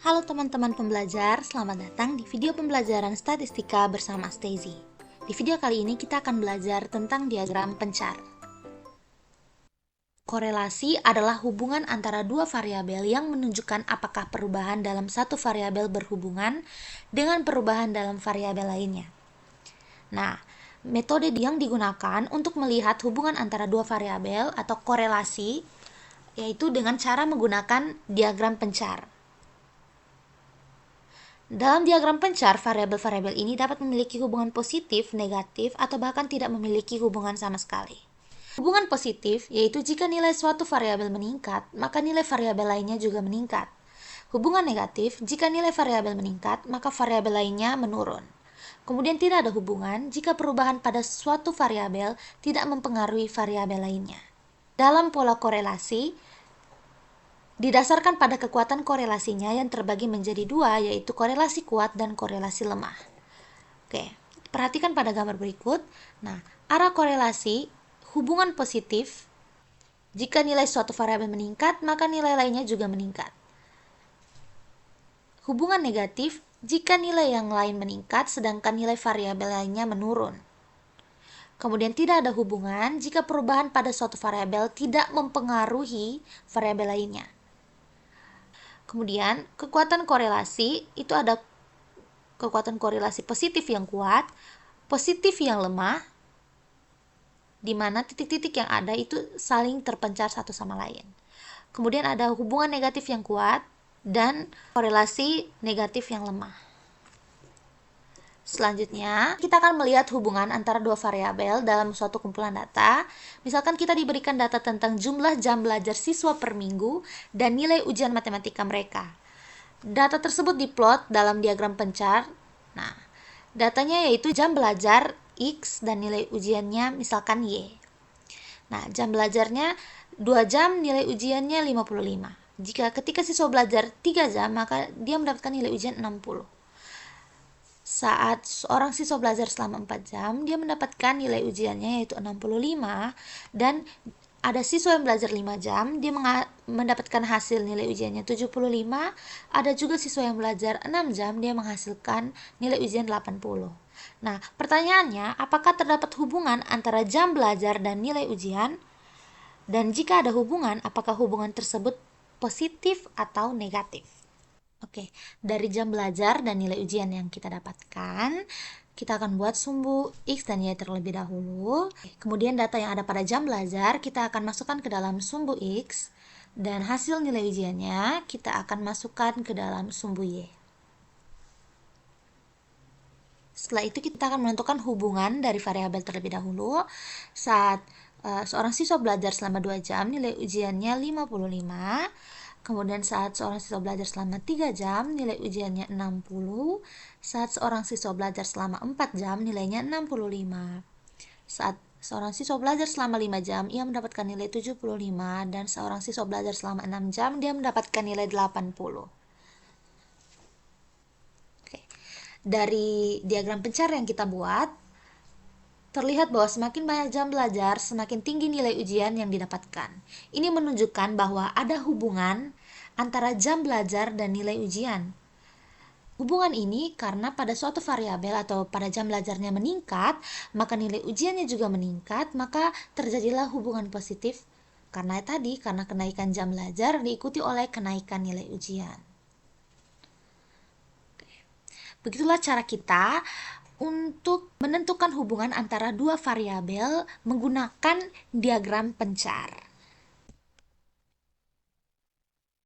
Halo teman-teman pembelajar, selamat datang di video pembelajaran statistika bersama Stacy. Di video kali ini kita akan belajar tentang diagram pencar. Korelasi adalah hubungan antara dua variabel yang menunjukkan apakah perubahan dalam satu variabel berhubungan dengan perubahan dalam variabel lainnya. Nah, metode yang digunakan untuk melihat hubungan antara dua variabel atau korelasi yaitu dengan cara menggunakan diagram pencar. Dalam diagram pencar, variabel-variabel ini dapat memiliki hubungan positif, negatif, atau bahkan tidak memiliki hubungan sama sekali. Hubungan positif yaitu jika nilai suatu variabel meningkat, maka nilai variabel lainnya juga meningkat. Hubungan negatif, jika nilai variabel meningkat, maka variabel lainnya menurun. Kemudian tidak ada hubungan jika perubahan pada suatu variabel tidak mempengaruhi variabel lainnya. Dalam pola korelasi, didasarkan pada kekuatan korelasinya yang terbagi menjadi dua, yaitu korelasi kuat dan korelasi lemah. Oke, perhatikan pada gambar berikut. Nah, arah korelasi hubungan positif, jika nilai suatu variabel meningkat, maka nilai lainnya juga meningkat. Hubungan negatif, jika nilai yang lain meningkat, sedangkan nilai variabel lainnya menurun. Kemudian tidak ada hubungan jika perubahan pada suatu variabel tidak mempengaruhi variabel lainnya. Kemudian, kekuatan korelasi itu ada kekuatan korelasi positif yang kuat, positif yang lemah, di mana titik-titik yang ada itu saling terpencar satu sama lain. Kemudian ada hubungan negatif yang kuat dan korelasi negatif yang lemah. Selanjutnya, kita akan melihat hubungan antara dua variabel dalam suatu kumpulan data. Misalkan kita diberikan data tentang jumlah jam belajar siswa per minggu dan nilai ujian matematika mereka. Data tersebut diplot dalam diagram pencar. Nah, datanya yaitu jam belajar X dan nilai ujiannya misalkan Y. Nah, jam belajarnya 2 jam, nilai ujiannya 55. Jika ketika siswa belajar 3 jam, maka dia mendapatkan nilai ujian 60. Saat seorang siswa belajar selama 4 jam, dia mendapatkan nilai ujiannya yaitu 65, dan ada siswa yang belajar 5 jam, dia mendapatkan hasil nilai ujiannya 75, ada juga siswa yang belajar 6 jam, dia menghasilkan nilai ujian 80. Nah, pertanyaannya, apakah terdapat hubungan antara jam belajar dan nilai ujian? Dan jika ada hubungan, apakah hubungan tersebut positif atau negatif? Oke, dari jam belajar dan nilai ujian yang kita dapatkan, kita akan buat sumbu X dan Y terlebih dahulu. Kemudian data yang ada pada jam belajar kita akan masukkan ke dalam sumbu X, dan hasil nilai ujiannya kita akan masukkan ke dalam sumbu Y. Setelah itu kita akan menentukan hubungan dari variabel terlebih dahulu. Saat seorang siswa belajar selama 2 jam, nilai ujiannya 55. Kemudian saat seorang siswa belajar selama 3 jam, nilai ujiannya 60. Saat seorang siswa belajar selama 4 jam, nilainya 65. Saat seorang siswa belajar selama 5 jam, ia mendapatkan nilai 75. Dan seorang siswa belajar selama 6 jam, dia mendapatkan nilai 80. Oke. Dari diagram pencar yang kita buat, terlihat bahwa semakin banyak jam belajar, semakin tinggi nilai ujian yang didapatkan. Ini menunjukkan bahwa ada hubungan antara jam belajar dan nilai ujian. Hubungan ini karena pada suatu variabel atau pada jam belajarnya meningkat, maka nilai ujiannya juga meningkat, maka terjadilah hubungan positif. Karena kenaikan jam belajar diikuti oleh kenaikan nilai ujian. Begitulah cara kita untuk menentukan hubungan antara dua variabel menggunakan diagram pencar.